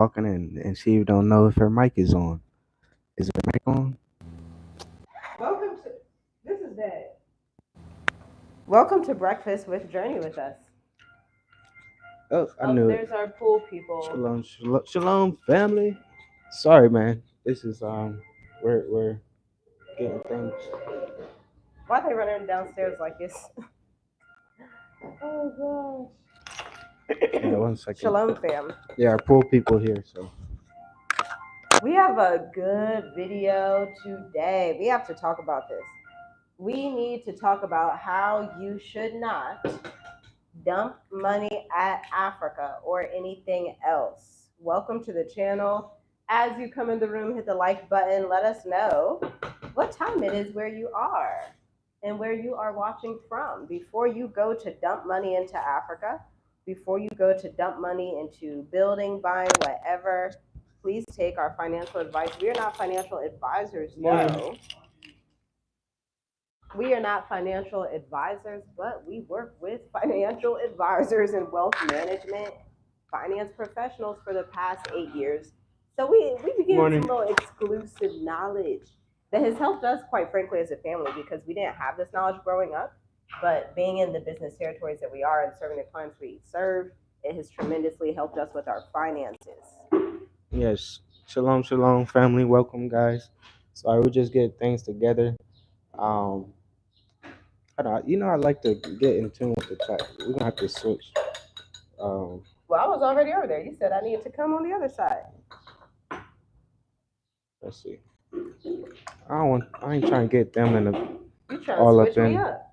talking and she don't know if her mic is on. Is her mic on? Welcome to this is that. Welcome to breakfast with Journey with us. Oh, I Oh, knew it. there's our pool people. Shalom, shalom, shalom, family. Sorry, man. This is we're getting things. Why are they running downstairs like this? Oh Yeah, gosh. one second. Shalom, fam. Yeah, our pool people here. So We have a good video today. We have to talk about this. We need to talk about how you should not dump money at Africa or anything else. Welcome to the channel. As you come in the room, hit the like button. Let us know what time it is where you are and where you are watching from. Before you go to dump money into Africa, before you go to dump money into building, buying, whatever, please take our financial advice. We are not financial advisors, no. We are not financial advisors, but we work with financial advisors and wealth management finance professionals for the past 8 years. So we begin some morning. little exclusive knowledge that has helped us, quite frankly, as a family, because we didn't have this knowledge growing up. But being in the business territories that we are and serving the clients we serve, it has tremendously helped us with our finances. Yes, shalom, shalom, family. Welcome, guys. So I would just get things together. Um, I don't, I like to get in tune with the chat. We're gonna have to switch. Um, Well, I was already over there. You said I needed to come on the other side. let's see. I don't want. I ain't trying to get them in the You trying to all up switch me in. up?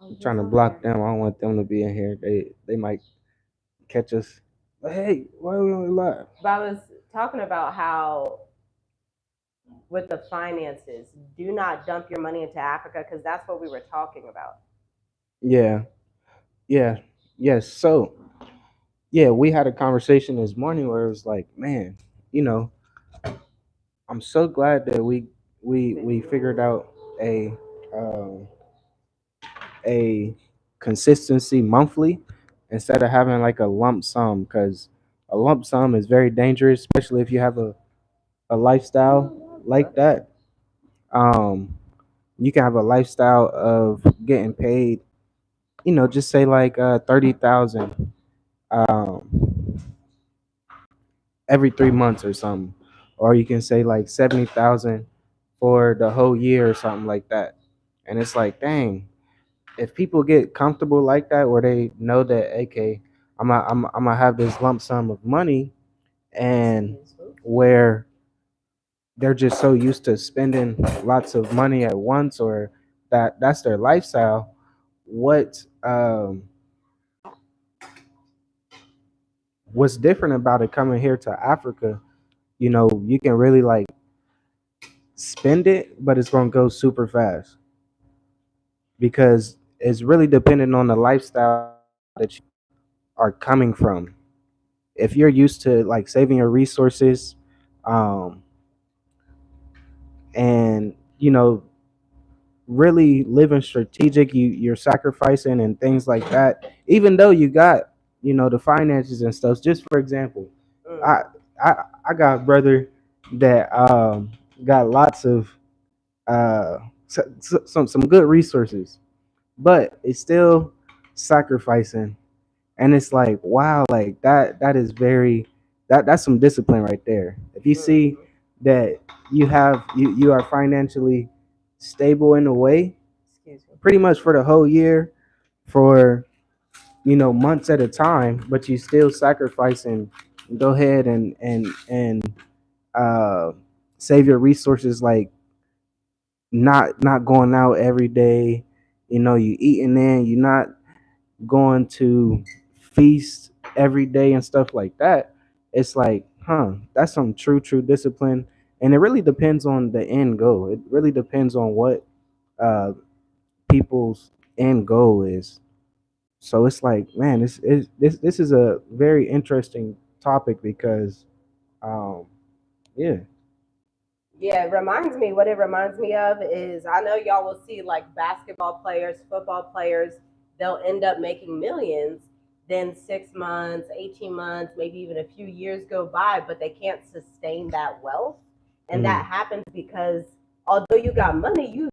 Oh, I'm he's trying to over block there. them. I don't want them to be in here. They might catch us. But hey, why are we only live? But I was talking about how with the finances, do not dump your money into Africa because that's what we were talking about. Yeah, yeah, yes. So yeah, we had a conversation this morning where it was like, man, you know, I'm so glad that we figured out um, a consistency monthly instead of having like a lump sum because a lump sum is very dangerous, especially if you have a lifestyle like that. Um, you can have a lifestyle of getting paid, just say like 30,000 um every 3 months or something, or you can say like 70,000 for the whole year or something like that. And it's like, dang, if people get comfortable like that, where they know that, okay, I'm gonna have this lump sum of money, and where they're just so used to spending lots of money at once, or that's their lifestyle. What what's different about it coming here to Africa? You can really like spend it, but it's gonna go super fast because it's really dependent on the lifestyle that you are coming from. If you're used to like saving your resources, um, and really living strategic, you're sacrificing and things like that. Even though you got the finances and stuff. Just for example, I I, I got a brother that got lots of some good resources, but it's still sacrificing. And it's like, wow, like that is very that's some discipline right there. If you see that you are financially stable in a way, Excuse me. pretty much for the whole year, for months at a time, but you still sacrificing, go ahead and uh save your resources, like not going out every day. You eating in, you're not going to feast every day and stuff like that. It's like, that's some true discipline. And it really depends on the end goal. It really depends on what uh people's end goal is. So it's like, man, this is a very interesting topic because um yeah. Yeah, it reminds me, what it reminds me of is I know y'all will see like basketball players, football players, they'll end up making millions. then 6 months, 18 months, maybe even a few years go by, but they can't sustain that wealth. And that happens because although you got money, you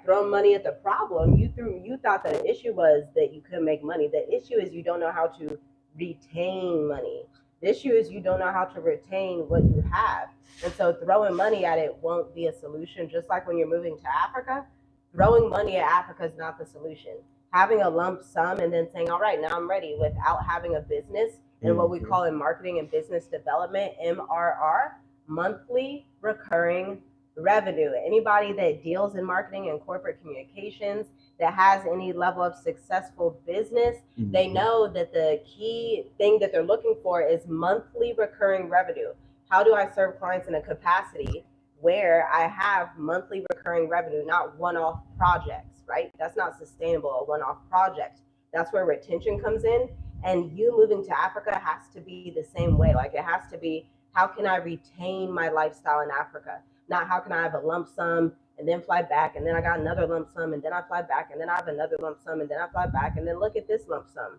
throwing money at the problem. You thought the issue was that you couldn't make money. The issue is you don't know how to retain money. The issue is you don't know how to retain what you have. And so throwing money at it won't be a solution. Just like when you're moving to Africa, throwing money at Africa is not the solution. Having a lump sum and then saying, all right, now I'm ready without having a business and what we call in marketing and business development, MRR, monthly recurring revenue. Anybody that deals in marketing and corporate communications that has any level of successful business, they know that the key thing that they're looking for is monthly recurring revenue. How do I serve clients in a capacity where I have monthly recurring revenue, not one-off projects, right? That's not sustainable, a one-off project. That's where retention comes in. And you moving to Africa has to be the same way. Like it has to be, how can I retain my lifestyle in Africa? Not how can I have a lump sum and then fly back, and then I got another lump sum, and then I fly back, and then I have another lump sum, and then I fly back, and then look at this lump sum.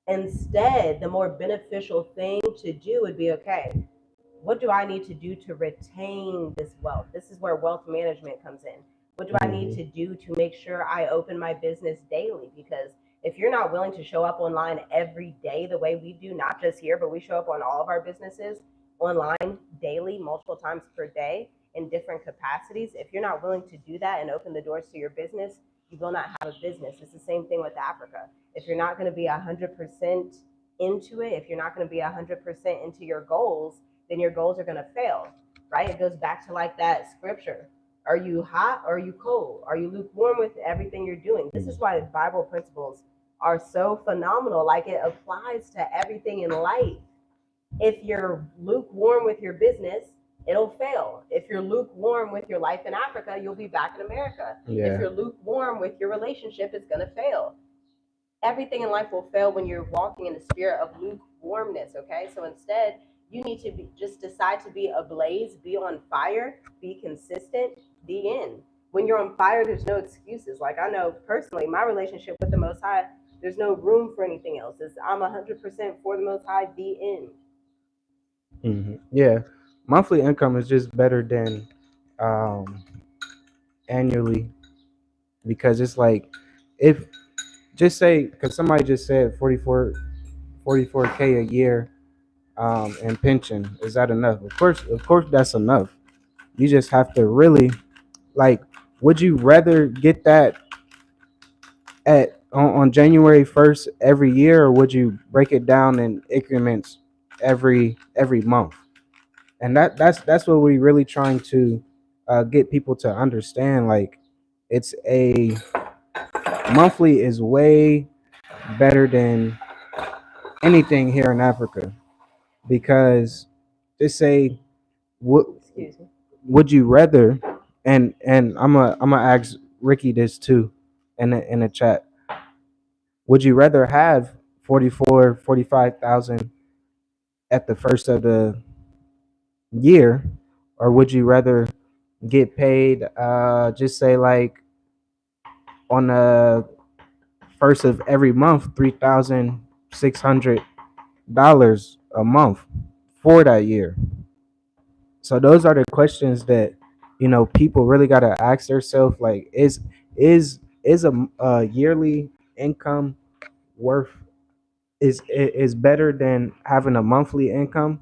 Instead, the more beneficial thing to do would be, okay, what do I need to do to retain this wealth? This is where wealth management comes in. What do I need to do to make sure I open my business daily? Because if you're not willing to show up online every day the way we do, not just here, but we show up on all of our businesses online daily, multiple times per day in different capacities, if you're not willing to do that and open the doors to your business, you will not have a business. It's the same thing with Africa. If you're not going to be 100% into it, if you're not going to be 100% into your goals, then your goals are going to fail, right? It goes back to like that scripture. Are you hot or are you cold? Are you lukewarm with everything you're doing? This is why Bible principles are so phenomenal. Like it applies to everything in life. If you're lukewarm with your business, it'll fail. If you're lukewarm with your life in Africa, you'll be back in America. If you're lukewarm with your relationship, it's going to fail. Everything in life will fail when you're walking in the spirit of lukewarmness, okay? So instead, you need to just decide to be ablaze, be on fire, be consistent, be in. When you're on fire, there's no excuses. Like I know personally, my relationship with the Most High, there's no room for anything else. I'm 100% for the Most High, be in. Yeah, monthly income is just better than um, annually, because it's like, if just say, because somebody just said 44K a year, and pension, is that enough? Of course that's enough. You just have to really, like, would you rather get that on January 1st every year, or would you break it down in increments every month? And that's what we really trying to get people to understand. Like, it's a monthly is way better than anything here in Africa, because they say, what would you rather, and I'm gonna ask Ricky this too in the chat. Would you rather have 45,000 at the first of the year, or would you rather get paid, just say, like, on the first of every month, $3,600 a month for that year? So those are the questions that, people really got to ask themselves. Like, is a yearly income worth is better than having a monthly income?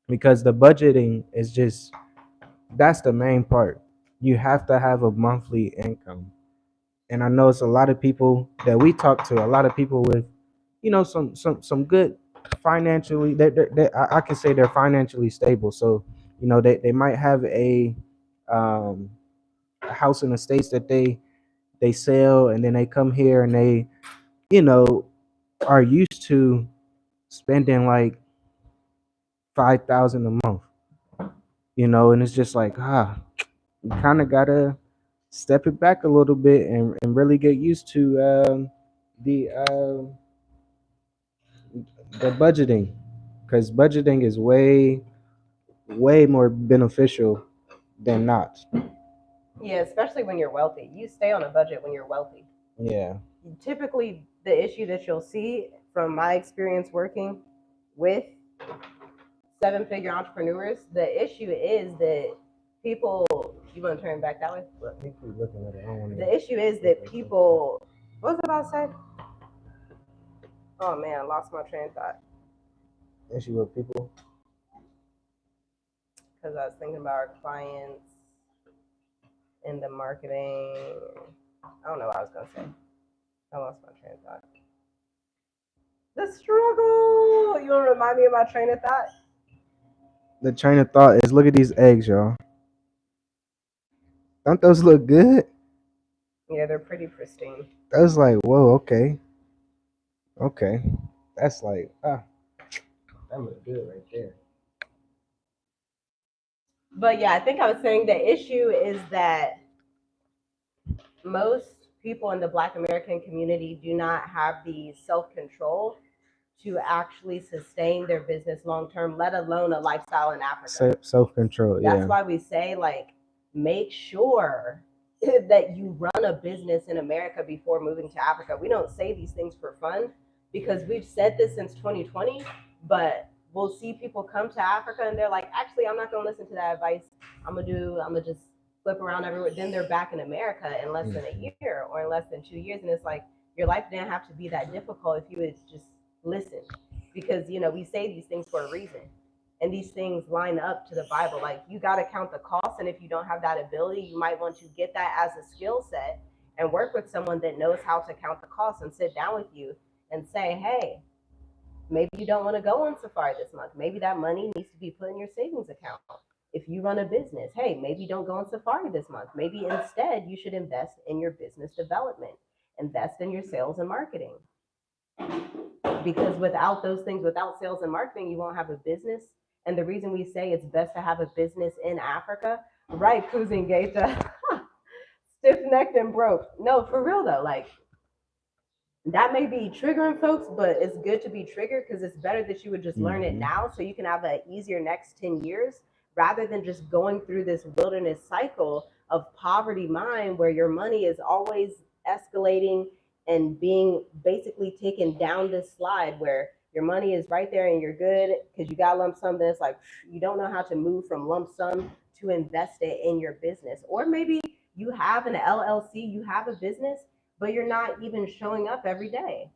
Because the budgeting is just, that's the main part. You have to have a monthly income. And I know it's a lot of people that we talk to, a lot of people with, some good financially, I can say they're financially stable. So, they might have um, a house in the States that they sell, and then they come here and they, you know, are used to spending like 5,000 a month, and it's just like, you kind of gotta step it back a little bit, and really get used to the uh, the budgeting, because budgeting is way more beneficial than not. Yeah, especially when you're wealthy. You stay on a budget when you're wealthy. Yeah. Typically, the issue that you'll see from my experience working with 7-figure entrepreneurs, the issue is that people, you want to turn back that way? But you keep looking at it. I don't want to. The issue is that people, what was I about to say? Oh man, I lost my train of thought Issue with people. because I was thinking about our clients and the marketing. I don't know what I was going to say. I lost my train of thought. The struggle. You want to remind me of my train of thought? The train of thought is, look at these eggs, y'all. Don't those look good? Yeah, they're pretty pristine. That's like, whoa, okay. Okay. That's like, that look good right there. But yeah, I think I was saying the issue is that most people in the Black American community do not have the self-control to actually sustain their business long term, let alone a lifestyle in Africa. Self-control, yeah. That's why we say, like, make sure that you run a business in America before moving to Africa. We don't say these things for fun because we've said this since 2020, but we'll see people come to Africa and they're like, actually, I'm not going to listen to that advice. I'm going to just flip around everywhere. Then they're back in America in less than a year or in less than 2 years. And it's like, your life didn't have to be that difficult if you would just listen, because, you know, we say these things for a reason. And these things line up to the Bible. Like, you got to count the cost. And if you don't have that ability, you might want to get that as a skill set and work with someone that knows how to count the cost and sit down with you and say, hey, maybe you don't want to go on safari this month. Maybe that money needs to be put in your savings account. If you run a business, hey, maybe don't go on safari this month. Maybe instead you should invest in your business development, invest in your sales and marketing. Because without those things, without sales and marketing, you won't have a business. And the reason we say it's best to have a business in Africa, right, Cousin Gaeta, stiff-necked and broke. No, for real though, like, that may be triggering folks, but it's good to be triggered because it's better that you would just learn it now so you can have an easier next 10 years rather than just going through this wilderness cycle of poverty mind where your money is always escalating and being basically taken down this slide where your money is right there and you're good because you got lump sum. Then it's like you don't know how to move from lump sum to invest it in your business. Or maybe you have an LLC, you have a business, but you're not even showing up every day.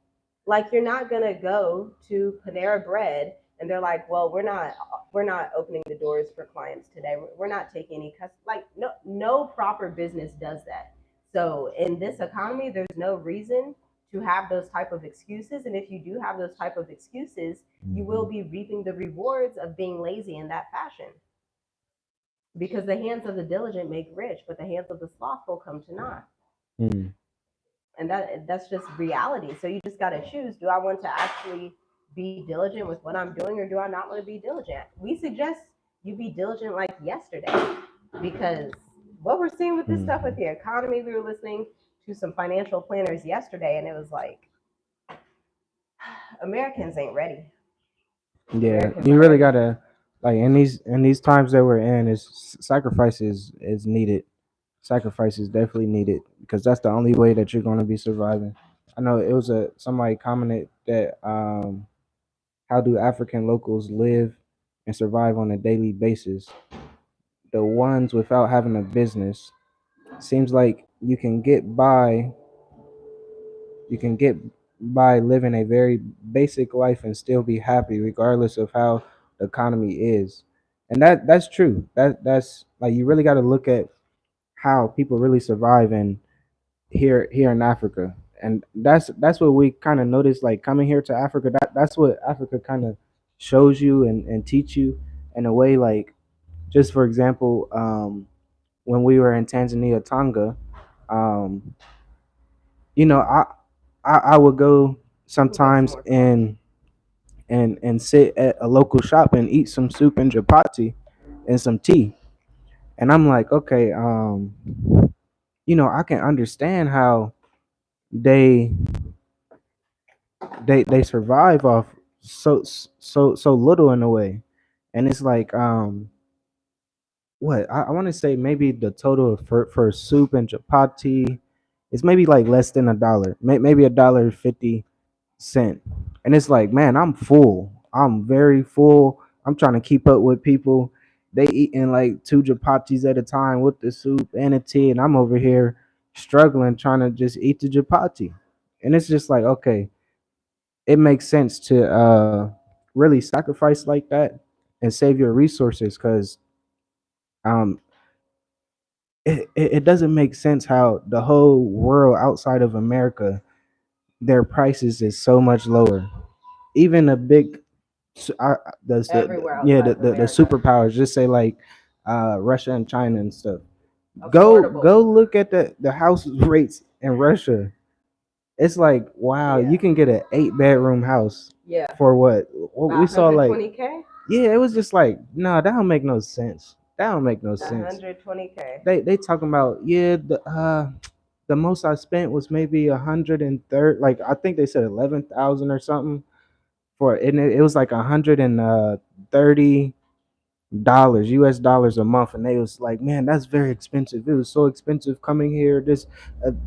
Like, you're not gonna go to Panera Bread and they're like, well, we're not opening the doors for clients today. We're not taking any customers. Like, no proper business does that. So in this economy, there's no reason to have those type of excuses. And if you do have those type of excuses, you will be reaping the rewards of being lazy in that fashion. Because the hands of the diligent make rich, but the hands of the slothful come to naught. And that's just reality. So you just got to choose. Do I want to actually be diligent with what I'm doing, or do I not want to be diligent? We suggest you be diligent like yesterday, because what we're seeing with this stuff with the economy, we were listening to some financial planners yesterday, and it was like, Americans ain't ready. Yeah, Americans you aren't really ready. gotta, like, in these times that we're in, is sacrifices is needed. Sacrifice is definitely needed because that's the only way that you're going to be surviving. I know it was somebody commented that how do African locals live and survive on a daily basis? The ones without having a business. Seems like you can get by living a very basic life and still be happy regardless of how the economy is. And that's true. That's like, you really got to look at how people really survive in here in Africa. And that's what we kind of noticed, like, coming here to Africa. That's what Africa kind of shows you and teach you in a way. Like, just for example, when we were in Tanzania, Tonga, um, I would go sometimes and sit at a local shop and eat some soup and chapati and some tea. And I'm like, okay, I can understand how they they survive off so little in a way. And it's like, what I want to say, maybe the total for soup and chapati is maybe like less than $1, maybe $1.50 cent. And it's like, man, I'm full. I'm very full. I'm trying to keep up with people. They eating like two chapatis at a time with the soup and a tea, and I'm over here struggling trying to just eat the chapati. And it's just like, okay, it makes sense to really sacrifice like that and save your resources because um it doesn't make sense how the whole world outside of America, their prices is so much lower. Even a big Everywhere yeah, outside of the America. superpowers, just say like Russia and China and stuff. Affordable. Go look at the house rates in Russia. It's like, wow, Yeah. you can get an 8 bedroom house Yeah. for what we About saw, like, 120K? yeah, it was just like, no, that don't make no sense. That don't make no sense. 120K. They talking about, yeah, the most I spent was maybe 130, like I think they said 11,000 or something for it. And it was like $130 US dollars a month, and they was like, man, that's very expensive. It was so expensive coming here. This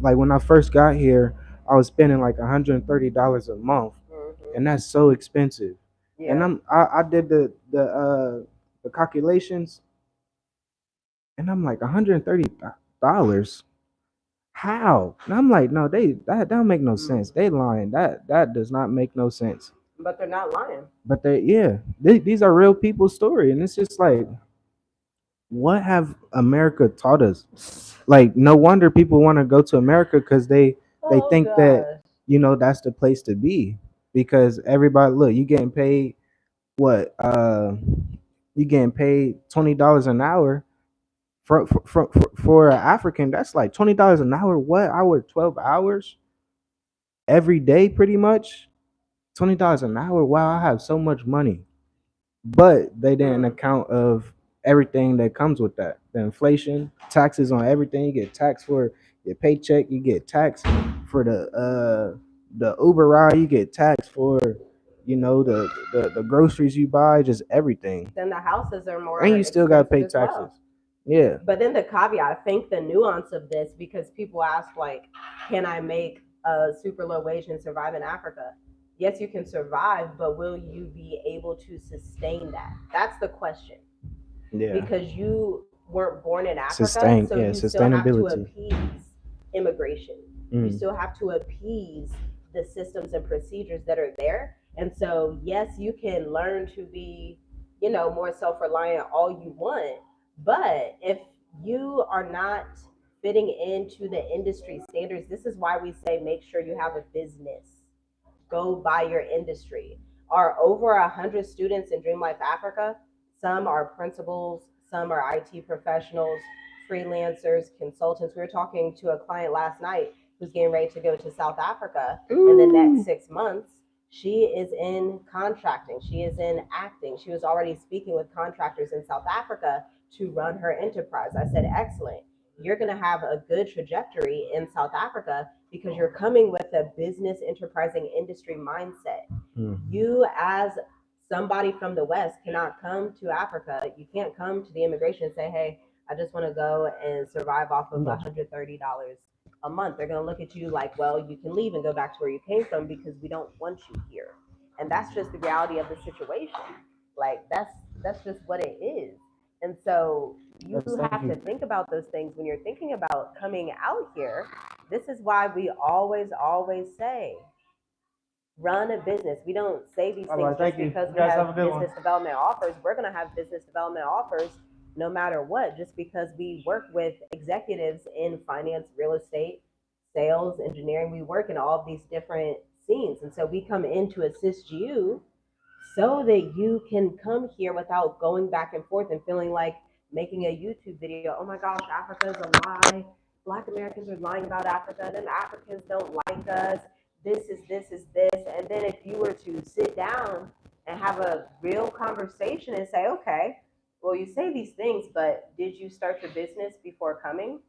like when I first got here, I was spending like $130 a month, and Hmm. that's so expensive. And Yeah. I did the calculations, and I'm like $130. How? And I'm like, no, that don't make no sense. Hmm. They lying. That does not make no sense. But they're not lying. But these are real people's story, and it's just like, what have America taught us? Like, no wonder people want to go to America because they Oh think that, gosh. that's the place to be, because everybody, look, you getting paid what, you getting paid $20 an hour for an African. That's like $20 an hour. What hour? 12 hours every day, pretty much. $20 an hour. Wow, I have so much money. But they didn't Mm. account of everything that comes with that. The inflation, taxes on everything. You get taxed for your paycheck. You get taxed for the Uber ride. You get taxed for, the groceries you buy. Just everything, Then the houses are and more you still gotta expensive pay as taxes. well. Yeah, But then the caveat, I think the nuance of this, because people ask, like, can I make a super low wage and survive in Africa? Yes, you can survive, but will you be able to sustain that? That's the question. yeah. Because you weren't born in Africa, Sustain, so yeah, you still have to sustainability. appease immigration. You Mm. still have to appease the systems and procedures that are there. And so, yes, you can learn to be, more self reliant all you want. But if you are not fitting into the industry standards, this is why we say make sure you have a business. Go by your industry. Are over 100 students in Dream Life Africa. Some are principals, some are IT professionals, freelancers, consultants. We were talking to a client last night who's getting ready to go to South Africa in the next Ooh. 6 months. She is in contracting, she is in acting. She was already speaking with contractors in South Africa to run her enterprise. I said, excellent. You're going to have a good trajectory in South Africa because you're coming with a business enterprising industry mindset. Mm. You, as somebody from the West, cannot come to Africa. You can't come to the immigration and say, hey, I just want to go and survive off of Gotcha. $130 a month. They're going to look at you like, well, you can leave and go back to where you came from because we don't want you here. And that's just the reality of the situation. Like, that's just what it is. And so you Yes, have thank to you. think about those things when you're thinking about coming out here. This is why we always say run a business. We don't say these All things right, just thank you. because You we guys have a have good one. business development offers. We're going to have business development offers no matter what, just because we work with executives in finance, real estate, sales, engineering. We work in all of these different scenes. And so we come in to assist you so that you can come here without going back and forth and feeling like making a YouTube video. Oh my gosh, Africa is a lie. Black Americans are lying about Africa. Them Africans don't like us. This. And then if you were to sit down and have a real conversation and say, okay, well, you say these things, but did you start your business before coming?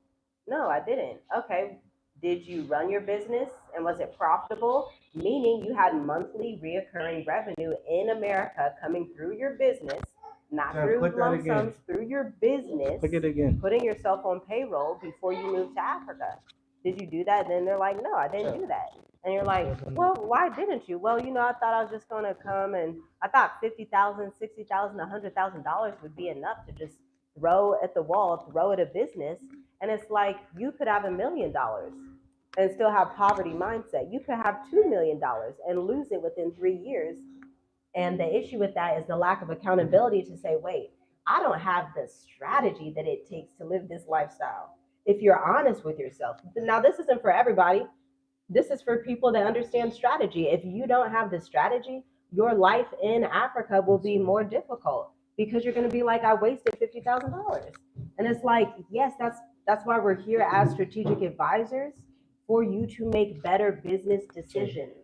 No, I didn't. Okay. Did you run your business and was it profitable? Meaning you had monthly reoccurring revenue in America coming through your business, not Yeah, through click that lump again. sums, through your business, Click it again. putting yourself on payroll before you move to Africa. Did you do that? And then they're like, no, I didn't do that. And you're like, well, why didn't you? Well, I thought I was just going to come, and I thought $50,000, $60,000, $100,000 would be enough to just throw at the wall, throw at a business. And it's like, you could have $1 million and still have poverty mindset. You could have $2 million and lose it within 3 years. And the issue with that is the lack of accountability to say, wait, I don't have the strategy that it takes to live this lifestyle. If you're honest with yourself. Now, this isn't for everybody. This is for people that understand strategy. If you don't have the strategy, your life in Africa will be more difficult because you're going to be like, I wasted $50,000. And it's like, yes, that's why we're here as strategic advisors, for you to make better business decisions.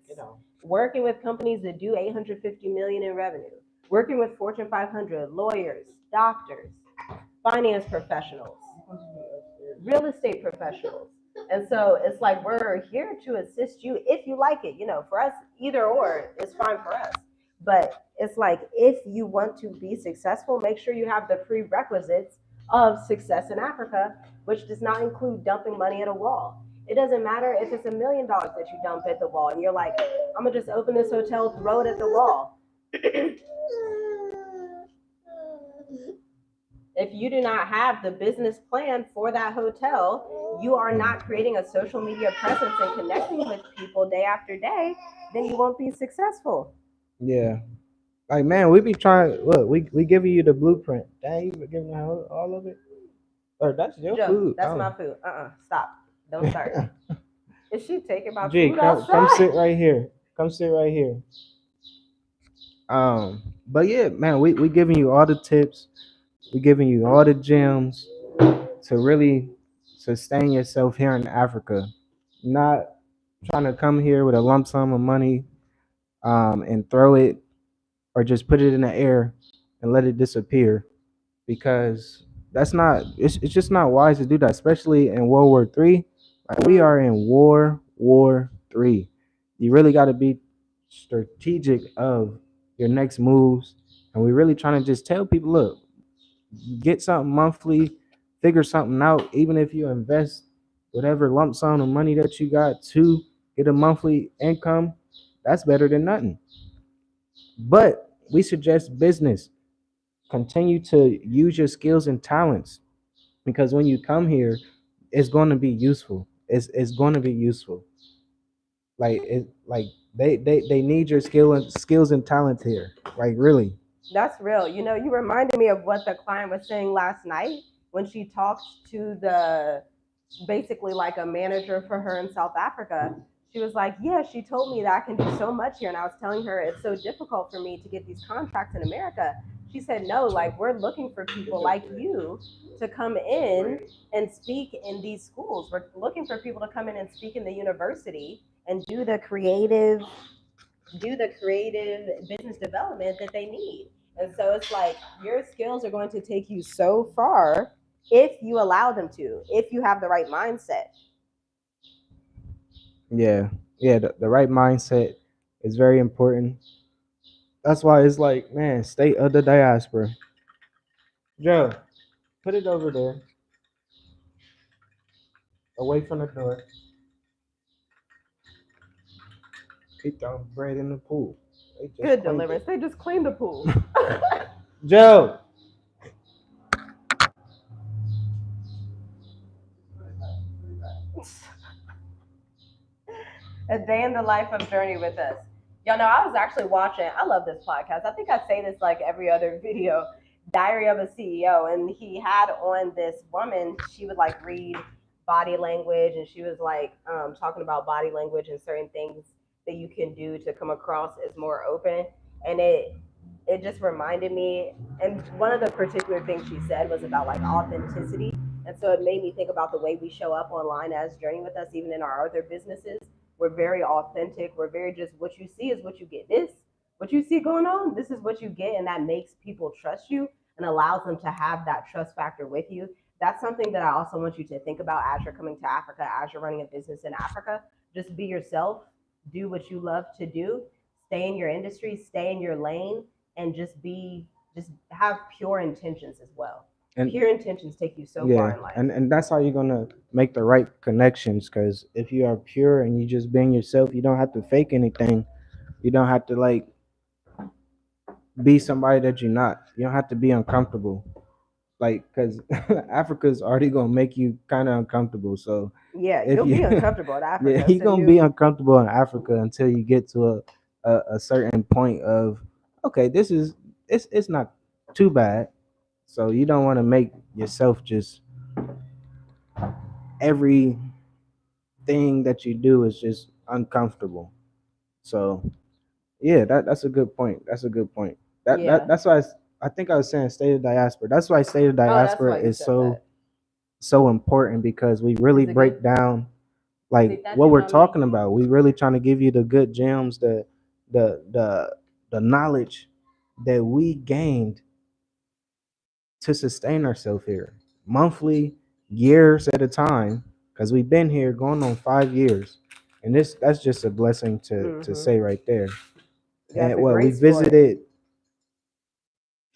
Working with companies that do 850 million in revenue, working with Fortune 500 lawyers, doctors, finance professionals, real estate professionals. And so it's like, we're here to assist you if you like it. For us, either or is fine for us. But it's like, if you want to be successful, make sure you have the prerequisites of success in Africa, which does not include dumping money at a wall. It doesn't matter if it's $1 million that you dump at the wall and you're like, I'm gonna just open this hotel, throw it at the wall. If you do not have the business plan for that hotel, you are not creating a social media presence and connecting with people day after day, then you won't be successful. Yeah. Like, man, we be trying. Look, we giving you the blueprint. Dang, you been giving all of it. Or that's your Joe, food. that's my food. Stop. Don't start. Is she taking my G, food come outside? sit right here. Come sit right here. But yeah, man, we giving you all the tips. We giving you all the gems to really sustain yourself here in Africa. Not trying to come here with a lump sum of money, and throw it or just put it in the air and let it disappear, because it's just not wise to do that, especially in World War III. Like, we are in war 3. You really got to be strategic of your next moves, and we really trying to just tell people, look, get something monthly, figure something out. Even if you invest whatever lump sum of money that you got to get a monthly income, that's better than nothing. But we suggest business. Continue to use your skills and talents, because when you come here, it's going to be useful. It's going to be useful. Like they need your skills and talents here. Like, really. That's real. You reminded me of what the client was saying last night when she talked to the basically like a manager for her in South Africa. She was like, yeah, she told me that I can do so much here. And I was telling her it's so difficult for me to get these contracts in America. She said, no, like, we're looking for people like you to come in and speak in these schools. We're looking for people to come in and speak in the university and do the creative business development that they need. And so it's like, your skills are going to take you so far if you allow them to, if you have the right mindset. Yeah, yeah. The right mindset is very important. That's why it's like, man, state of the diaspora. Joe, put it over there, away from the door. He throwing bread in the pool. They just Good cleaned deliverance. it. They just cleaned the pool. Joe. A day in the life of Journey with us. Y'all know, I was actually watching, I love this podcast. I think I say this like every other video, Diary of a CEO. And he had on this woman, she would like read body language, and she was like talking about body language and certain things that you can do to come across as more open. And it just reminded me, and one of the particular things she said was about like authenticity. And so it made me think about the way we show up online as Journey with us, even in our other businesses. We're very authentic. We're very just, what you see is what you get. What you see going on, this is what you get. And that makes people trust you and allows them to have that trust factor with you. That's something that I also want you to think about as you're coming to Africa, as you're running a business in Africa. Just be yourself, do what you love to do, stay in your industry, stay in your lane, and just have pure intentions as well. And pure intentions take you so far yeah, in life. and that's how you're gonna make the right connections. Because if you are pure and you just being yourself, you don't have to fake anything. You don't have to like be somebody that you're not. You don't have to be uncomfortable. Like, because Africa's already gonna make you kind of uncomfortable. So Yeah, if you'll you, be uncomfortable in yeah, Africa. you're So gonna be you, uncomfortable in Africa until you get to a certain point of, okay, this is it's not too bad. So you don't want to make yourself just everything that you do is just uncomfortable. So yeah, that's a good point. That's a good point. yeah. That's why I think I was saying state of diaspora. That's why state of Oh, that's diaspora why you is said that. so important because we really Is it good? break down like See, that what depends we're on me. talking about. We really trying to give you the good gems, the the the knowledge that we gained to sustain ourselves here, monthly, years at a time, because we've been here going on 5 years, and that's just a blessing to Mm-hmm. say right there. You got And the well, we grace for it. visited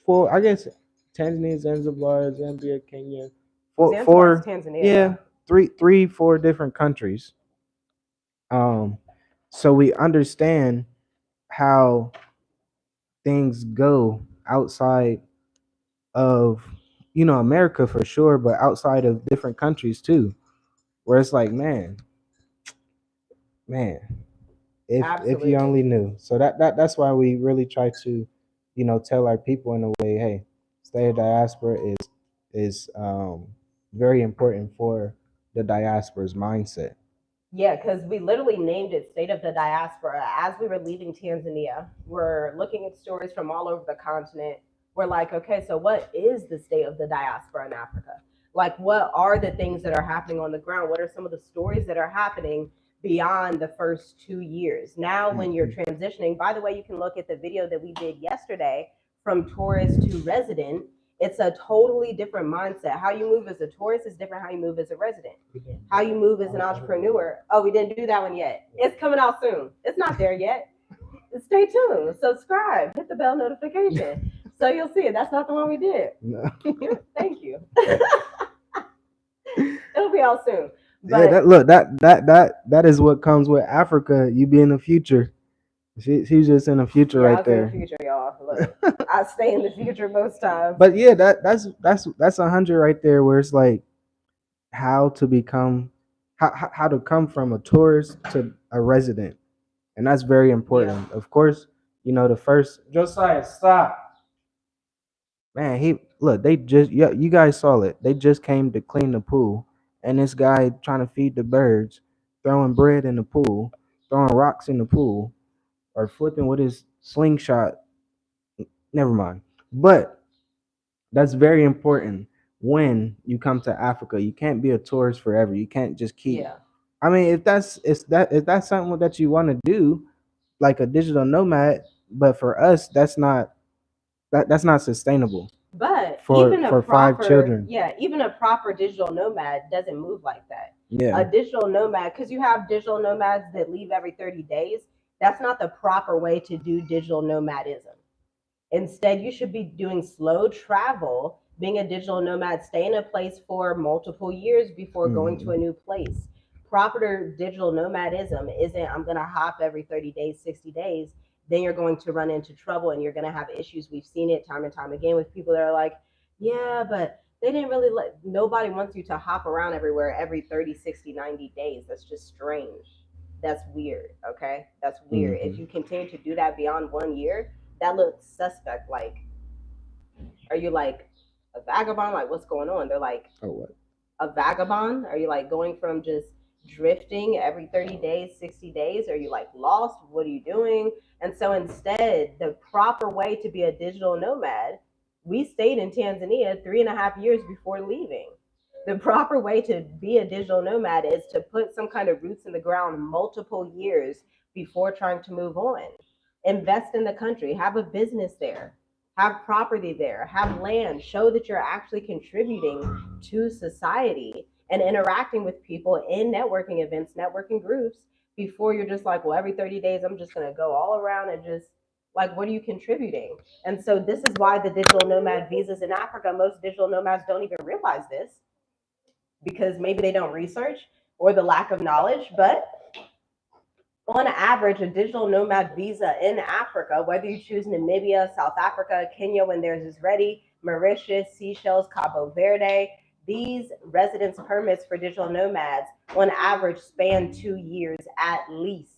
for I guess Tanzania, Zanzibar, Zambia, Kenya, Zanzibar's four Tanzania, yeah, though. three, four different countries. Um, so we understand how things go outside of America for sure, but outside of different countries too, where it's like, man, if you Absolutely. only knew. So that's why we really try to, tell our people in a way, hey, stay a diaspora is very important for the diaspora's mindset. Yeah, because we literally named it State of the Diaspora. As we were leaving Tanzania, we're looking at stories from all over the continent. We're like, okay, so what is the state of the diaspora in Africa? Like, what are the things that are happening on the ground? What are some of the stories that are happening beyond the first 2 years? Now, when you're Mhm. transitioning, by the way, you can look at the video that we did yesterday from tourist to resident. It's a totally different mindset. How you move as a tourist is different how you move as a resident. How you move as an entrepreneur. Oh, we didn't do that one yet. It's coming out soon. It's not there yet. Stay tuned. Subscribe. Hit the bell notification. So you'll see it. That's not the one we did. No. Thank you. It'll be out soon. Yeah, that But look that is what comes with Africa. You be in the future. She's just in the future yeah, I right was in the there. future, y'all. Look, I stay in the future most times. But yeah, that's 100 right there, where it's like how to become how to come from a tourist to a resident, and that's very Yeah. important. Of course, the first Josiah stop. Man, he look. They just yeah, you guys saw it. They just came to clean the pool, and this guy trying to feed the birds, throwing bread in the pool, throwing rocks in the pool, or flipping with his slingshot. Never mind. But that's very important when you come to Africa. You can't be a tourist forever. You can't just keep. Yeah. I mean, if that's something that you want to do, like a digital nomad, but for us, that's not sustainable But for for five children. even a proper digital nomad doesn't move like that. A Yeah. digital nomad, because you have digital nomads that leave every 30 days, that's not the proper way to do digital nomadism. Instead, you should be doing slow travel, being a digital nomad, stay in a place for multiple years before going to a Mhm. new place. Proper digital nomadism isn't, I'm going to hop every 30 days, 60 days. Then you're going to run into trouble and you're going to have issues. We've seen it time and time again with people that are like, yeah, but they didn't really nobody wants you to hop around everywhere every 30, 60, 90 days. That's just strange. That's weird. Okay. That's weird. If Mhm. you continue to do that beyond 1 year, that looks suspect. Like, are you like a vagabond? Like, what's going on? They're like, Oh what? a vagabond? Are you like going from just drifting every 30 days, 60 days? Are you like lost? What are you doing? And so instead, the proper way to be a digital nomad, we stayed in Tanzania 3.5 years before leaving. The proper way to be a digital nomad is to put some kind of roots in the ground multiple years before trying to move on. Invest in the country, have a business there, have property there, have land, show that you're actually contributing to society and interacting with people in networking events, networking groups, before you're just like, well, every 30 days, I'm just going to go all around and just Like, what are you contributing? And so this is why the digital nomad visas in Africa, most digital nomads don't even realize this because maybe they don't research or the lack of knowledge. But on average, a digital nomad visa in Africa, whether you choose Namibia, South Africa, Kenya when theirs is ready, Mauritius, Seychelles, Cabo Verde, these residence permits for digital nomads on average span 2 years at least.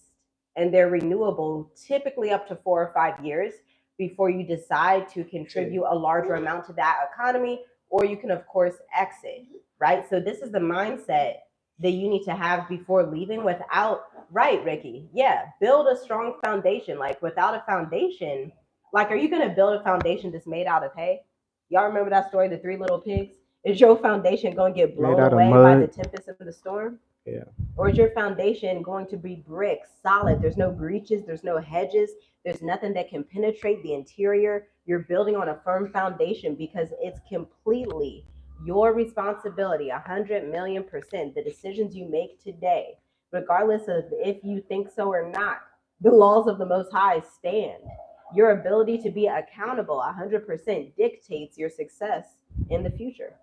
And they're renewable typically up to 4 or 5 years before you decide to contribute a larger amount to that economy, or you can, of course, exit, right? So, this is the mindset that you need to have before leaving without, right, Ricky? Yeah, build a strong foundation. Like, without a foundation, like, are you going to build a foundation that's made out of hay? Y'all remember that story, the three little pigs? Is your foundation going to get Made blown out of away by the mud. tempest of the storm? Yeah. Or is your foundation going to be brick, solid? There's no breaches, there's no hedges, there's nothing that can penetrate the interior. You're building on a firm foundation because it's completely your responsibility, 100,000,000%. The decisions you make today, regardless of if you think so or not, the laws of the Most High stand. Your ability to be accountable 100% dictates your success in the future.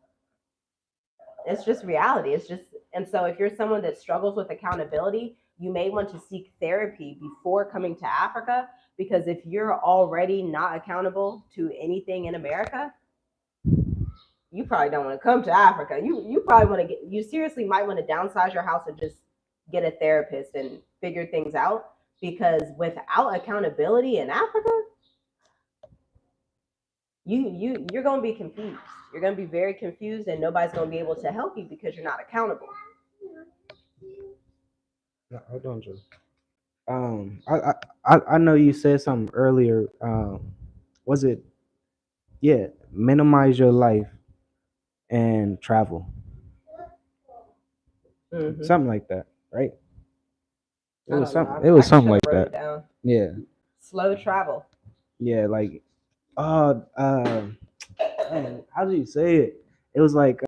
It's just reality. It's just, and so if you're someone that struggles with accountability, you may want to seek therapy before coming to Africa, because if you're already not accountable to anything in America, you probably don't want to come to Africa. You probably want to get, you seriously might want to downsize your house and just get a therapist and figure things out, because without accountability in Africa, you're going to be confused. You're going to be very confused, and nobody's going to be able to help you because you're not accountable. No, hold on, Joe. I know you said something earlier. Was it, yeah, minimize your life and travel, Mm-hmm. something like that, right? It I was don't know. something. It I was should something have like wrote it that. down. Yeah, Slow travel. yeah. Like, uh, uh, how do you say it? It was like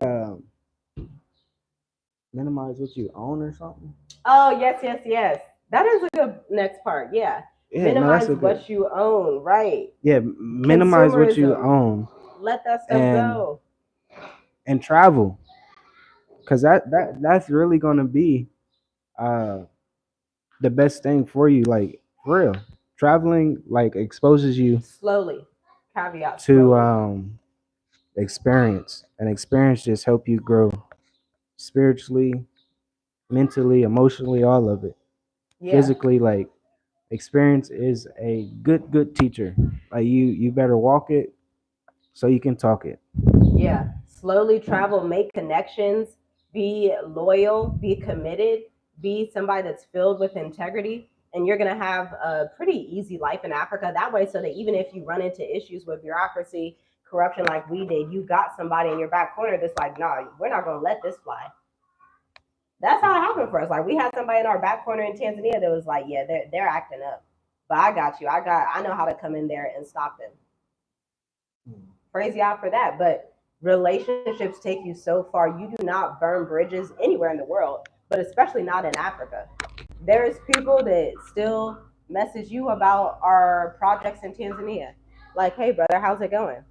minimize what you own or something. Oh, yes, yes, yes. That is a good next part. Yeah. Yeah, no, that's Minimize a good. what you own. Right. Yeah, minimize what you Consumerism. own Let that stuff and go. travel, because that's really gonna be uh the best thing for you. Like, for real, traveling like exposes you Slowly. Caveat to slowly. experience, and experience just help you grow spiritually, mentally, emotionally, all of it. Yeah. Physically, like, experience is a good teacher. Like, you better walk it so you can talk it. Yeah. Slowly travel, make connections, be loyal, be committed, be somebody that's filled with integrity. And you're going to have a pretty easy life in Africa that way. So that even if you run into issues with bureaucracy, corruption like we did, you got somebody in your back corner that's like, nah, we're not going to let this fly. That's how it happened for us. Like, we had somebody in our back corner in Tanzania that was like, yeah, they're acting up. But I got you. I know how to come in there and stop them. Praise God for that. But relationships take you so far. You do not burn bridges anywhere in the world, but especially not in Africa. There's people that still message you about our projects in Tanzania. Like, hey, brother, how's it going?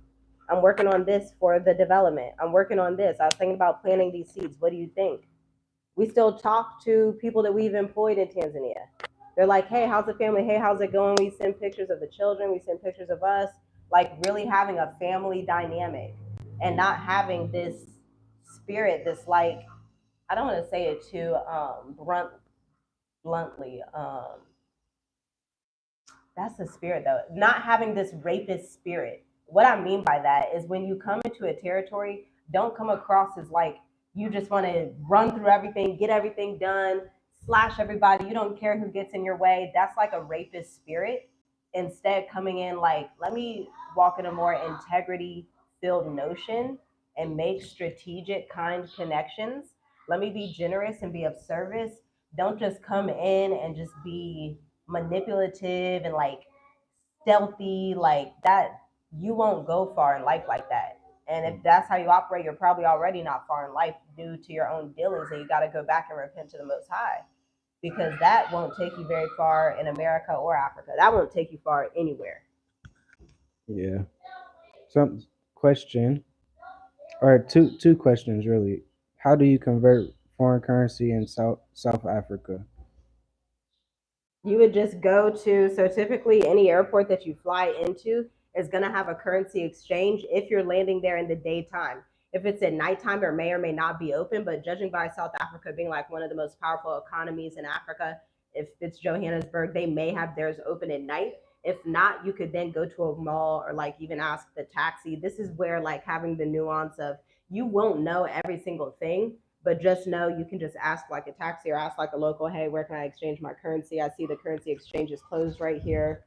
I'm working on this for the development. I'm working on this. I was thinking about planting these seeds. What do you think? We still talk to people that we've employed in Tanzania. They're like, hey, how's the family? Hey, how's it going? We send pictures of the children. We send pictures of us, like really having a family dynamic and not having this spirit, this like, I don't want to say it too bluntly. That's the spirit though. Not having this rapist spirit. What I mean by that is when you come into a territory, don't come across as like you just want to run through everything, get everything done, slash everybody. You don't care who gets in your way. That's like a rapist spirit. Instead, coming in like, let me walk in a more integrity filled notion and make strategic, kind connections. Let me be generous and be of service. Don't just come in and just be manipulative and like stealthy like that. You won't go far in life like that. And if that's how you operate, you're probably already not far in life due to your own dealings, and you got to go back and repent to the Most High. because that won't take you very far in America or Africa. That won't take you far anywhere. Yeah. Some question or two questions really. How do you convert foreign currency in South Africa? You would just go to, so typically any airport that you fly into is going to have a currency exchange if you're landing there in the daytime. If it's at nighttime, it may or may not be open, but judging by South Africa being like one of the most powerful economies in Africa, if it's Johannesburg, they may have theirs open at night. If not, you could then go to a mall or like even ask the taxi. This is where like having the nuance of you won't know every single thing, but just know you can just ask like a taxi or ask like a local, hey, where can I exchange my currency? I see the currency exchange is closed right here.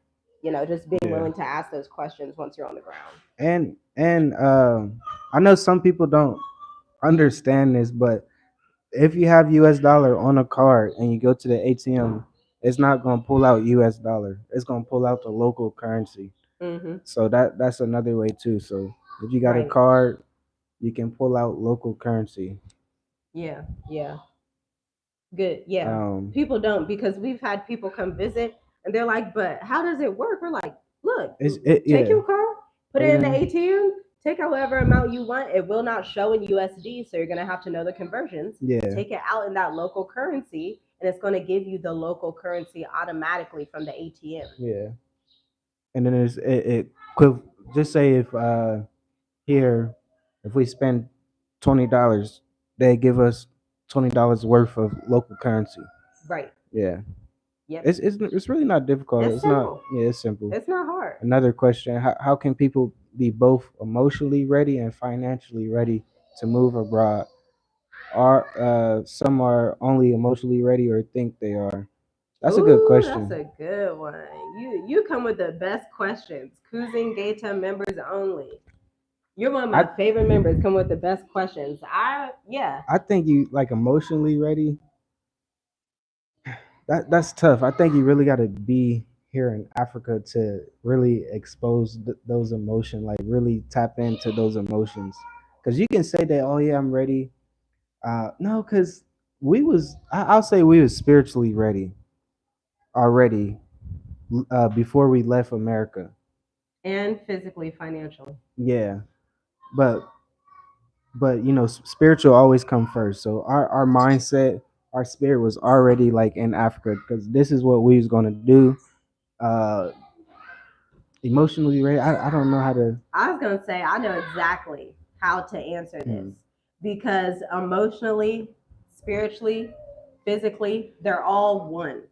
Just being Yeah. willing to ask those questions once you're on the ground. And I know some people don't understand this, but if you have US dollar on a card and you go to the ATM, it's not gonna pull out US dollar. It's gonna pull out the local currency. Mm-hmm. So that's another way too. So if you got a Right. card, you can pull out local currency. Yeah. Yeah. Good. Yeah. Um, People don't, because we've had people come visit and they're like, but how does it work? We're like, look, take yeah, your card, put put it it in the in. ATM, take however amount you want. It will not show in USD, so you're going to have to know the conversions. Yeah, Take it out in that local currency, and it's going to give you the local currency automatically from the ATM. yeah. And then it could just say if here if we spend $20, they give us $20 worth of local currency. Right. Yeah. Yep. It's really not difficult. It's It's not. simple. Yeah, it's simple. It's not hard. Another question: how can people be both emotionally ready and financially ready to move abroad? Are some are only emotionally ready or think they are? That's a good Ooh, that's question. a good one. You come with the best questions. Kuzin Gata members only. You're one of I my favorite members. Come with the best questions. Yeah. I think you like emotionally ready. That's tough. I think you really got to be here in Africa to really expose those emotions, like really tap into those emotions. Because you can say that, oh yeah, I'm ready. No, because I'll say we was spiritually ready already before we left America. And physically, financially. Yeah, but spiritual always come first. So our mindset, our spirit was already like in Africa because this is what we was gonna do. Uh, Emotionally ready. I don't know how to. I was going to say, I know exactly how to answer this, Hmm. because emotionally, spiritually, physically, they're all one.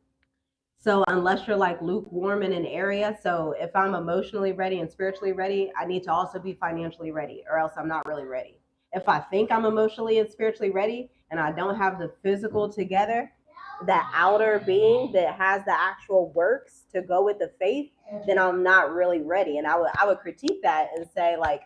So unless you're like lukewarm in an area, so if I'm emotionally ready and spiritually ready, I need to also be financially ready, or else I'm not really ready. If I think I'm emotionally and spiritually ready and I don't have the physical together, that outer being that has the actual works to go with the faith, then I'm not really ready. And I would critique that and say, like,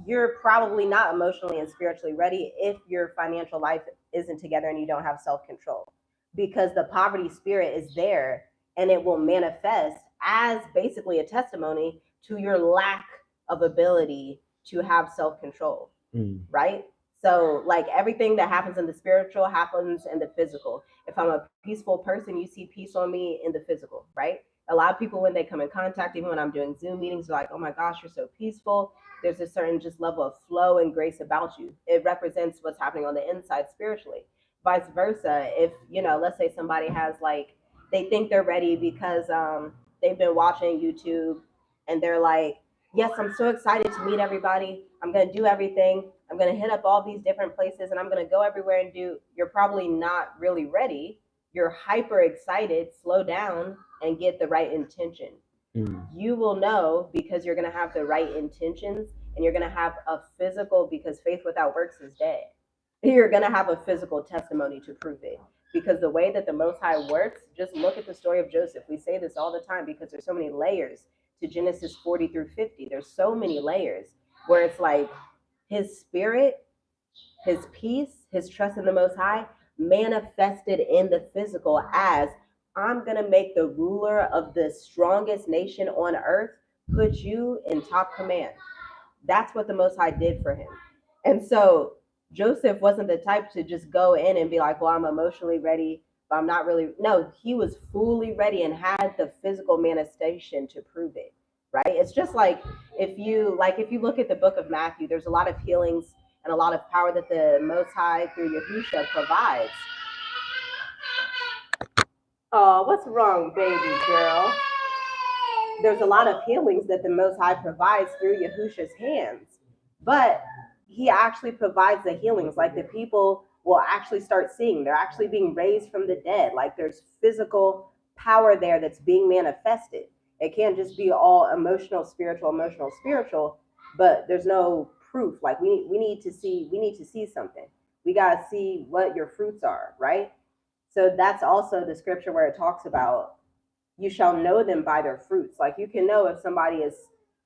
you're probably not emotionally and spiritually ready if your financial life isn't together and you don't have self-control, because the poverty spirit is there and it will manifest as basically a testimony to your lack of ability to have self-control. Mm. Right? So, like, everything that happens in the spiritual happens in the physical. If I'm a peaceful person, you see peace on me in the physical, right? A lot of people, when they come in contact, even when I'm doing Zoom meetings, are like, oh my gosh, you're so peaceful. There's a certain just level of flow and grace about you. It represents what's happening on the inside spiritually. Vice versa, if, let's say somebody has like, they think they're ready because they've been watching YouTube and they're like, yes, I'm so excited to meet everybody. I'm going to do everything. I'm going to hit up all these different places and I'm going to go everywhere and do. You're probably not really ready. You're hyper excited. Slow down and get the right intention. Mm. You will know because you're going to have the right intentions, and you're going to have a physical, because faith without works is dead. You're going to have a physical testimony to prove it. Because the way that the Most High works, just look at the story of Joseph. We say this all the time because there's so many layers to Genesis 40 through 50. There's so many layers where it's like his spirit, his peace, his trust in the Most High manifested in the physical as, I'm going to make the ruler of the strongest nation on earth put you in top command. That's what the Most High did for him. And so Joseph wasn't the type to just go in and be like, well, I'm emotionally ready. but I'm not really. No, he was fully ready and had the physical manifestation to prove it. Right? It's just like if you look at the book of Matthew, there's a lot of healings and a lot of power that the Most High through Yahusha provides. Oh, what's wrong, baby girl? There's a lot of healings that the Most High provides through Yahusha's hands, but he actually provides the healings. Like the people will actually start seeing, they're actually being raised from the dead. Like there's physical power there that's being manifested. It can't just be all emotional, spiritual, but there's no proof. Like we need to see something. We gotta see what your fruits are, right? So that's also the scripture where it talks about you shall know them by their fruits. Like you can know if somebody is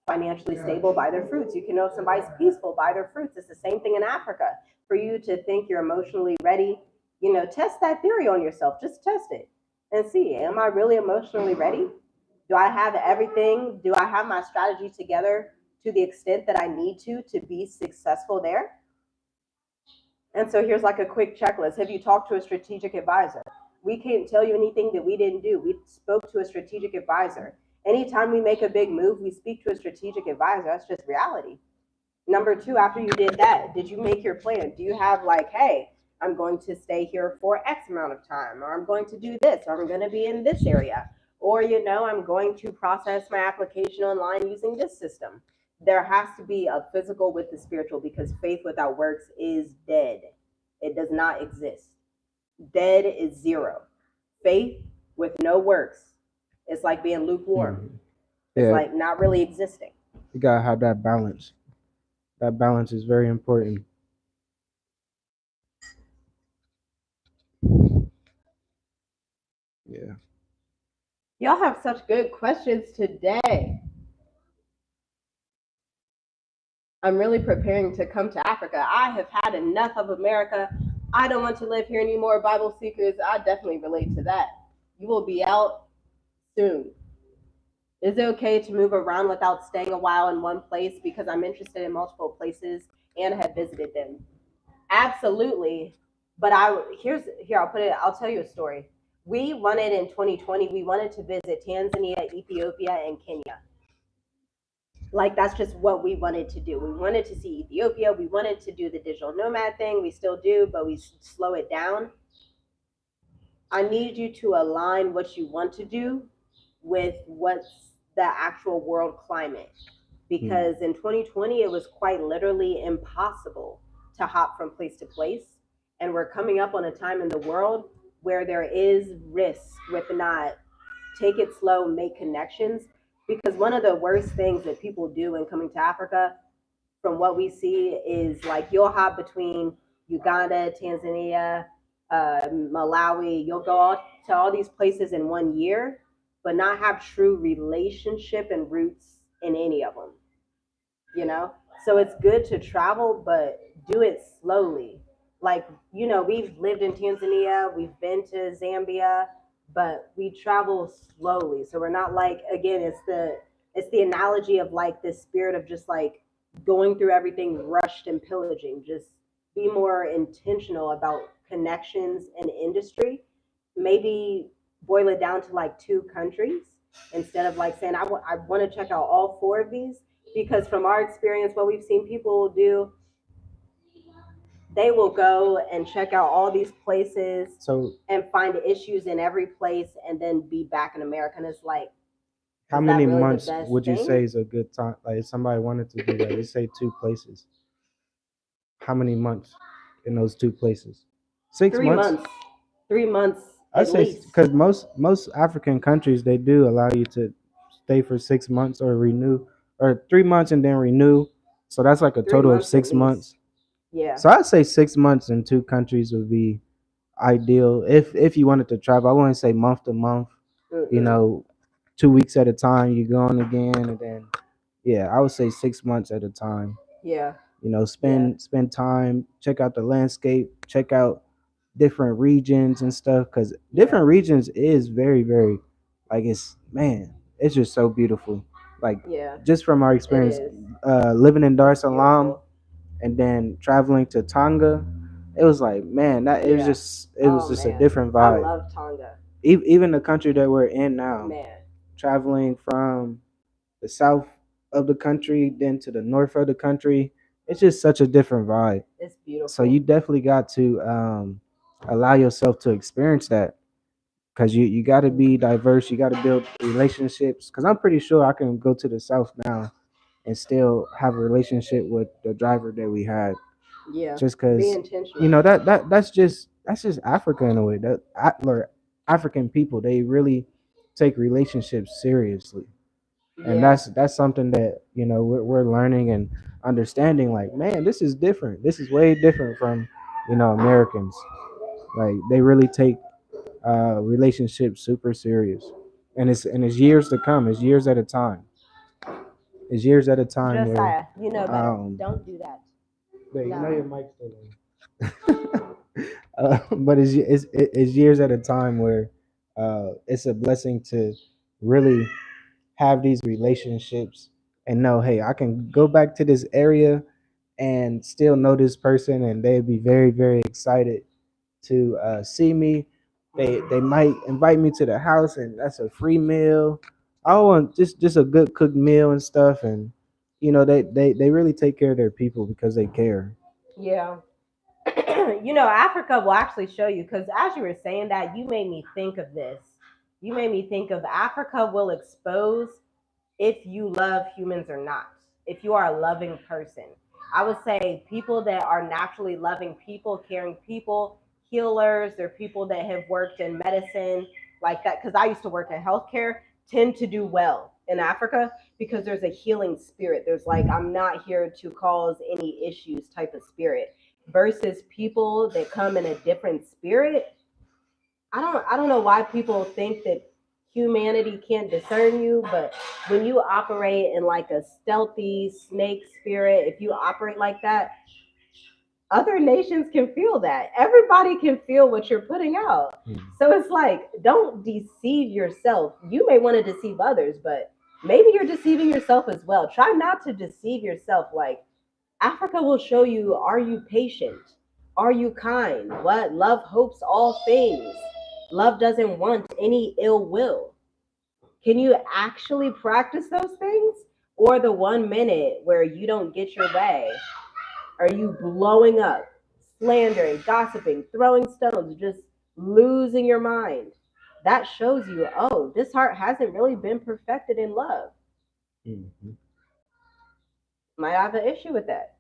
financially stable by their fruits. You can know if somebody's peaceful by their fruits. It's the same thing in Africa. For you to think you're emotionally ready, test that theory on yourself. Just test it and see, am I really emotionally ready? Do I have everything? Do I have my strategy together to the extent that I need to be successful there? And so here's like a quick checklist. Have you talked to a strategic advisor? We can't tell you anything that we didn't do. We spoke to a strategic advisor. Anytime we make a big move, we speak to a strategic advisor. That's just reality. Number two, after you did that, did you make your plan? Do you have like, hey, I'm going to stay here for X amount of time, or I'm going to do this, or I'm going to be in this area, or, I'm going to process my application online using this system. There has to be a physical with the spiritual because faith without works is dead. It does not exist. Dead is zero. Faith with no works, it's like being lukewarm. It's Yeah, like not really existing. you gotta have that balance. That balance is very important. Yeah. Y'all have such good questions today. I'm really preparing to come to Africa. I have had enough of America. I don't want to live here anymore. Bible seekers, I definitely relate to that. You will be out soon. Is it okay to move around without staying a while in one place because I'm interested in multiple places and have visited them? Absolutely. But I'll tell you a story. We wanted in 2020, we wanted to visit Tanzania, Ethiopia, and Kenya. Like that's just what we wanted to do. We wanted to see Ethiopia. We wanted to do the digital nomad thing. We still do, but we slow it down. I need you to align what you want to do with what's the actual world climate. Because in 2020, it was quite literally impossible to hop from place to place. And we're coming up on a time in the world where there is risk with not take it slow, make connections. Because one of the worst things that people do when coming to Africa, from what we see, is like you'll hop between Uganda, Tanzania, Malawi. You'll go to all these places in 1 year, but not have true relationship and roots in any of them. So it's good to travel, but do it slowly. Like, we've lived in Tanzania, we've been to Zambia, but we travel slowly. So we're not like, again, it's the analogy of like this spirit of just like going through everything rushed and pillaging. Just be more intentional about connections and industry. Maybe boil it down to like 2 countries instead of like saying I want to check out all 4 of these, because from our experience, what we've seen people do, they will go and check out all these places So and find issues in every place and then be back in America. And it's like, how is that many really the months best would you thing? say is a good time? Like if somebody wanted to do that, they say 2 places. How many months in those 2 places? 6 months. 3 months. 3 months I at say least. because most African countries they do allow you to stay for 6 months or renew, or 3 months and then renew. So that's like a Three total of months at six least. months. Yeah. So I'd say 6 months in 2 countries would be ideal if you wanted to travel. I wouldn't say month to month. You Mm-mm. know, 2 weeks at a time. You going again, and then yeah, I would say 6 months at a time. Yeah. Yeah. Spend time, check out the landscape, check out different regions and stuff, because Yeah. different regions is very very like it's man, it's just so beautiful. Like Yeah. just from our It experience is. living in Dar es It's Salaam beautiful. and then traveling to Tonga It was like, man, that Yeah. it was Oh just a man, different I vibe. love Tonga. Even the country that we're in now, Man, traveling from the south of the country then to the north of the country, it's just such a different vibe. it's So beautiful. you definitely got to allow yourself to experience that, because you got to be diverse. You got to build relationships, because I'm pretty sure I can go to the south now and still have a relationship with the driver that we had, Yeah, just be because intentional. that's just Africa in a way. Or African people, they really take relationships seriously, and Yeah, that's something that we're learning and understanding. Like, man, this is different. This is way different from Americans. Like, they really take relationships super serious, and it's years to come. It's years at a time. It's years at a time where Josiah, you know better. um Don't do that. wait, you know No. your mic's still on. But it's years at a time where it's a blessing to really have these relationships and know, hey, I can go back to this area and still know this person, and they'd be very, very excited to see me. They might invite me to the house, and that's a free meal. I want just a good cooked meal and stuff, and they really take care of their people because they care. Yeah. Africa will actually show you, because as you were saying that, you made me think of this. You made me think of Africa will expose if you love humans or not, if you are a loving person. I would say people that are naturally loving people, caring people, healers, they're people that have worked in medicine like that. Because I used to work in healthcare, tend to do well in Africa because there's a healing spirit. There's like, I'm not here to cause any issues type of spirit. Versus people that come in a different spirit, I don't know why people think that humanity can't discern you, but when you operate in like a stealthy snake spirit, if you operate like that, other nations can feel that. Everybody can feel what you're putting out. So it's like, don't deceive yourself. You may want to deceive others, but maybe you're deceiving yourself as well. Try not to deceive yourself. Like, Africa will show you, are you patient? Are you kind? What? Love hopes all things. Love doesn't want any ill will. Can you actually practice those things? Or the 1 minute where you don't get your way, are you blowing up, slandering, gossiping, throwing stones, just losing your mind? That shows you, oh, this heart hasn't really been perfected in love. Mhm. Might have an issue with that.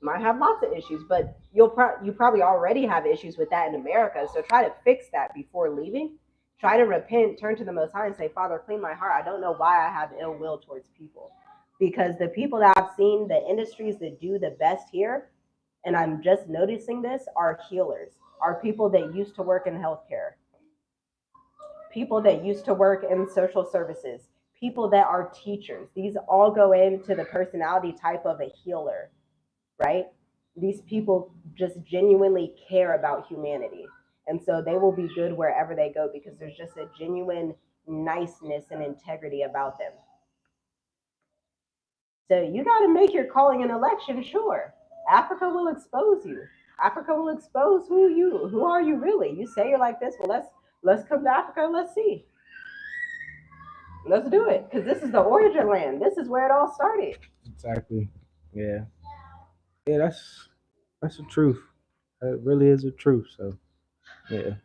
Might have lots of issues, but you probably already have issues with that in America. So try to fix that before leaving. Try to repent, turn to the Most High, and say, Father, clean my heart. I don't know why I have ill will towards people, because the people that I've seen, the industries that do the best here, and I'm just noticing this, are healers, are people that used to work in healthcare, people that used to work in social services, people that are teachers. These all go into the personality type of a healer, right? These people just genuinely care about humanity. And so they will be good wherever they go because there's just a genuine niceness and integrity about them. So you got to make your calling an election, sure. Africa will expose you. Africa will expose who are you really? You say you're like this. Well, let's come to Africa and let's see. Let's do it, because this is the origin land. This is where it all started. Exactly. Yeah. Yeah. That's the truth. It really is the truth. So yeah,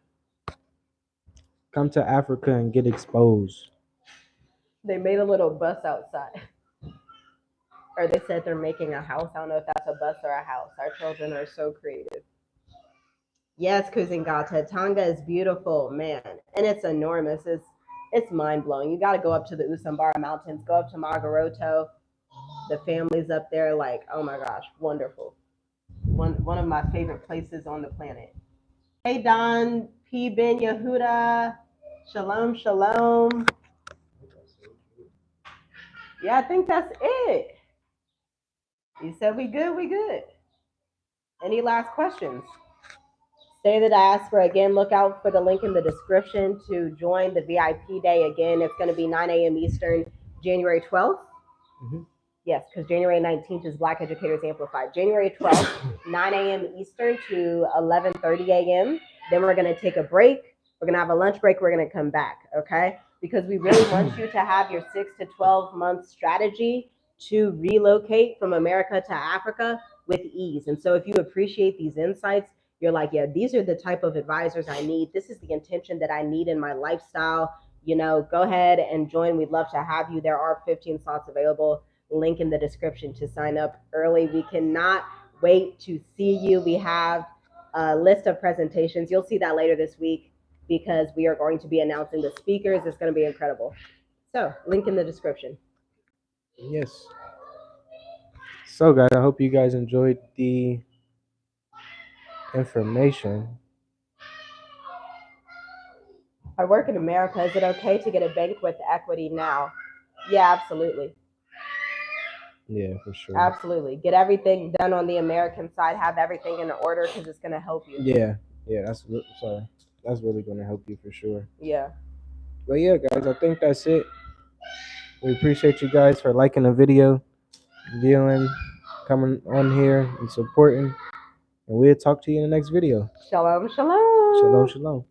come to Africa and get exposed. They made a little bus outside. Or they said they're making a house. I don't know if that's a bus or a house. Our children are so creative. Yes, Kuzingata. Tonga is beautiful, man. And it's enormous. It's mind blowing. You gotta go up to the Usambara Mountains, go up to Magaroto. The families up there, like, oh my gosh, wonderful. One of my favorite places on the planet. Hey Don, P Ben Yehuda, Shalom, Shalom. Yeah, I think that's it. You said we good, we good. Any last questions? Stay the diaspora. Again, look out for the link in the description to join the VIP day. Again, it's going to be 9 a.m. Eastern, January 12th. Mhm. Yes, because January 19th is Black Educators Amplified. January 12th, 9 a.m. Eastern to 11:30 a.m. Then we're going to take a break. We're going to have a lunch break. We're going to come back, okay? Because we really want you to have your 6 to 12 month strategy to relocate from America to Africa with ease. And so if you appreciate these insights, you're like, yeah, these are the type of advisors I need. This is the intention that I need in my lifestyle. Go ahead and join. We'd love to have you. There are 15 slots available. Link in the description to sign up early. We cannot wait to see you. We have a list of presentations. You'll see that later this week because we are going to be announcing the speakers. It's going to be incredible. So, link in the description. Yes. So, guys, I hope you guys enjoyed the information. I work in America. Is it okay to get a bank with equity now? Yeah, absolutely. Yeah, for sure. Absolutely. Get everything done on the American side. Have everything in order because it's going to help you. Yeah, that's really going to help you for sure. Yeah. But yeah, guys, I think that's it. We appreciate you guys for liking the video, viewing, coming on here and supporting. And we'll talk to you in the next video. Shalom, shalom. Shalom, shalom.